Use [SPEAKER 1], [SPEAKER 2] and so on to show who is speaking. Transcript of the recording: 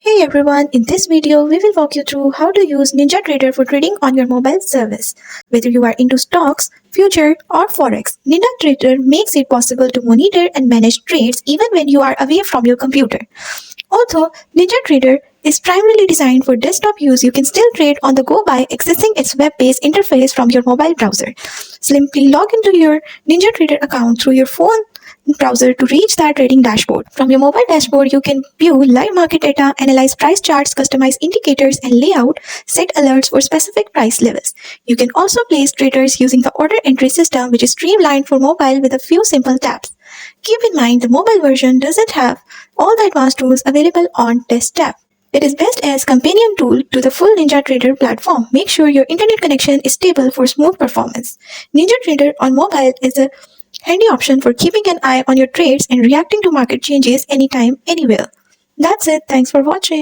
[SPEAKER 1] Hey everyone, in this video we will walk you through how to use NinjaTrader for trading on your mobile service. Whether you are into stocks, future or Forex, NinjaTrader makes it possible to monitor and manage trades even when you are away from your computer. Although NinjaTrader is primarily designed for desktop use, you can still trade on the go by accessing its web-based interface from your mobile browser. Simply log into your NinjaTrader account through your phone browser to reach the trading dashboard. From your mobile dashboard, you can view live market data, analyze price charts, customize indicators and layout, set alerts for specific price levels. You can also place traders using the order entry system, which is streamlined for mobile with a few simple taps. Keep in mind the mobile version doesn't have all the advanced tools available on desktop. It is best as companion tool to the full NinjaTrader platform. Make sure your internet connection is stable for smooth performance. NinjaTrader on mobile is a handy option for keeping an eye on your trades and reacting to market changes anytime, anywhere. That's it. Thanks for watching.